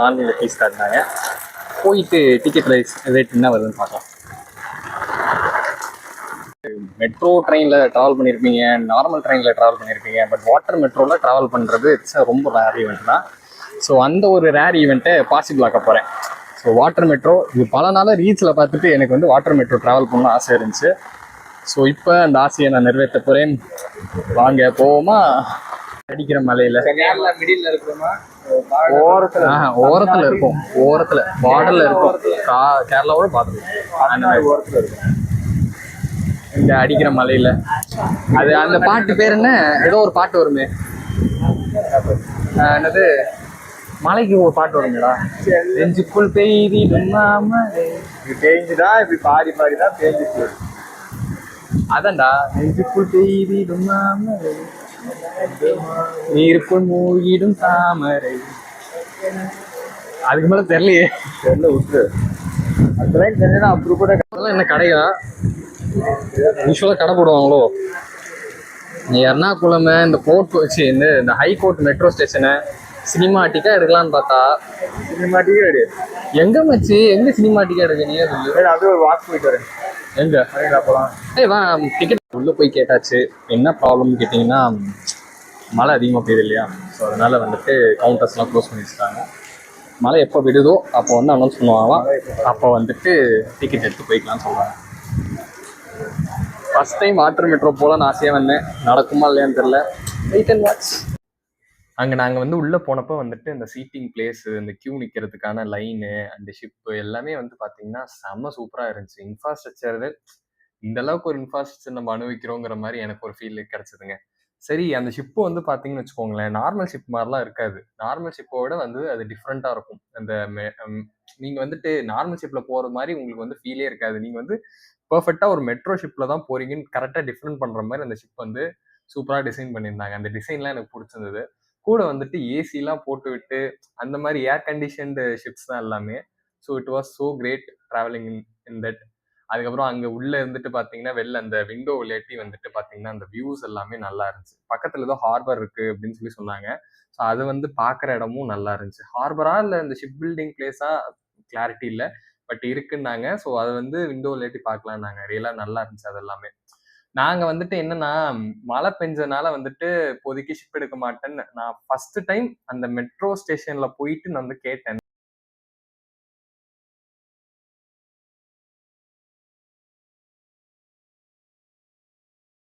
ஆன்லைனில் ஃபீஸ் காட்டினாங்க. போயிட்டு டிக்கெட் ரேட் என்ன வருதுன்னு பார்க்கலாம். மெட்ரோ ட்ரெயினில் ட்ராவல் பண்ணியிருப்பீங்க, நார்மல் ட்ரெயினில் ட்ராவல் பண்ணியிருப்பீங்க, பட் வாட்டர் மெட்ரோவில் ட்ராவல் பண்ணுறது இட்ஸ் ரொம்ப ரேர் ஈவெண்ட் தான். ஸோ அந்த ஒரு ரேர் ஈவெண்ட்டை பாசிபிள் ஆக்க போகிறேன். ஸோ வாட்டர் மெட்ரோ இது பல நாளாக ரீல்ஸில் பார்த்துட்டு எனக்கு வந்து வாட்டர் மெட்ரோ ட்ராவல் பண்ணணும்னு ஆசை இருந்துச்சு. ஸோ இப்போ அந்த ஆசையை நான் நிறைவேற்ற போகிறேன். வாங்க போவோமா? அடிக்கிற மலையில் ஓரத்தில் இருக்கும், ஓரத்தில் பார்டரில் இருக்கும், கேரளாவோட பார்டர் அந்த மாதிரி ஓரத்தில் இருக்கும். இந்த அடிக்கிற மலையில அது அந்த பாட்டு பேர் என்ன, ஏதோ ஒரு பாட்டு வருமே, என்னது, மலைக்கு ஒரு பாட்டு வருங்களா, நெஞ்சுக்குள் பெய்திடுமாம பெய்ஞ்சுதான் இப்படி பாடி பாடிதான் பெய்ஞ்சிச்சு. அதான்டா, நெஞ்சுக்குள் பெய்திடுமாம நீருக்குள் மூழ்கிடும் தாமரை. அதுக்கு மேல தெரியலையே, தெரியல விட்டு. அதெல்லாம் தெரிஞ்சா அப்படி கூட என்ன கடையா யூஸ்வலாக கடை போடுவாங்களோ. எர்ணாகுளம் இந்த கோர்ட் வச்சு இந்த ஹைகோர்ட் மெட்ரோ ஸ்டேஷனை சினிமாட்டிக்காக எடுக்கலான்னு பார்த்தா சினிமாட்டிக்கே எடு. எங்கே மச்சு, எங்கே சினிமாட்டிக்காக எடுக்க நீ சொல்லு. அப்படியே ஒரு வாக் போயிட்டு வரேன். எங்கே போகலாம்? வா, டிக்கெட் உள்ளே போய் கேட்டாச்சு. என்ன ப்ராப்ளம்னு கேட்டிங்கன்னா, மழை அதிகமாக பெய்யுது இல்லையா, ஸோ அதனால் வந்துட்டு கவுண்டர்ஸ்லாம் க்ளோஸ் பண்ணி வச்சுட்டாங்க. மழை எப்போ விடுதோ அப்போ வந்து அனௌன்ஸ் பண்ணுவாங்களாம். அப்போ வந்துட்டு டிக்கெட் எடுத்து போய்க்கலான்னு சொல்கிறாங்க. ஃபஸ்ட் டைம் வாட்டர் மெட்ரோ போகலான்னு ஆசையாக வந்தேன். நடக்குமா இல்லையான்னு தெரில. Wait and watch. அங்கே நாங்கள் வந்து உள்ளே போனப்போ வந்துட்டு இந்த சீட்டிங் பிளேஸு, இந்த கியூ நிற்கிறதுக்கான லைனு, அந்த ஷிப்பு எல்லாமே வந்து பார்த்தீங்கன்னா செம்ம சூப்பராக இருந்துச்சு. இன்ஃப்ராஸ்ட்ரக்சர் இந்த அளவுக்கு ஒரு இன்ஃப்ராஸ்ட்ரக்சர் நம்ம அனுபவிக்கிறோங்கிற மாதிரி எனக்கு ஒரு ஃபீல் கிடச்சிதுங்க. சரி, அந்த ஷிப்பு வந்து பார்த்தீங்கன்னு வச்சுக்கோங்களேன், நார்மல் ஷிப் மாதிரிலாம் இருக்காது. நார்மல் ஷிப்போட வந்து அது டிஃப்ரெண்ட்டாக இருக்கும். அந்த நீங்கள் வந்துட்டு நார்மல் ஷிப்பில் போகிற மாதிரி உங்களுக்கு வந்து ஃபீலே இருக்காது. நீங்கள் வந்து பர்ஃபெக்டாக ஒரு மெட்ரோ ஷிப்பில் தான் போகிறீங்கன்னு கரெக்டாக டிஃப்ரெண்ட் பண்ணுற மாதிரி அந்த ஷிப் வந்து சூப்பராக டிசைன் பண்ணியிருந்தாங்க. அந்த டிசைன்லாம் எனக்கு பிடிச்சிருந்தது. கூட வந்துட்டு ஏசிலாம் போட்டு விட்டு அந்த மாதிரி ஏர் கண்டிஷன்டு ஷிப்ஸ் தான் எல்லாமே. So it was so great travelling in that. அதுக்கப்புறம் அங்கே உள்ளே இருந்துட்டு பார்த்தீங்கன்னா, வெளில அந்த விண்டோ விளையாட்டி வந்துட்டு பார்த்தீங்கன்னா, அந்த வியூஸ் எல்லாமே நல்லா இருந்துச்சு. பக்கத்தில் ஏதோ ஹார்பர் இருக்குது அப்படின்னு சொல்லி சொன்னாங்க. ஸோ அது வந்து பார்க்குற இடமும் நல்லா இருந்துச்சு. ஹார்பரா இல்லை இந்த ஷிப் பில்டிங் பிளேஸா கிளாரிட்டி இல்லை, பட் இருக்குன்னாங்க. ஸோ அதை வந்து விண்டோ விளையாட்டி பார்க்கலான்னாங்க. ரியலாக நல்லா இருந்துச்சு அது எல்லாமே. நாங்கள் வந்துட்டு என்னன்னா, மழை பெஞ்சதுனால வந்துட்டு இப்போதைக்கு ஷிப் எடுக்க மாட்டேன்னு நான் ஃபர்ஸ்ட் டைம் அந்த மெட்ரோ ஸ்டேஷனில் போயிட்டு நான் வந்து கேட்டேன்.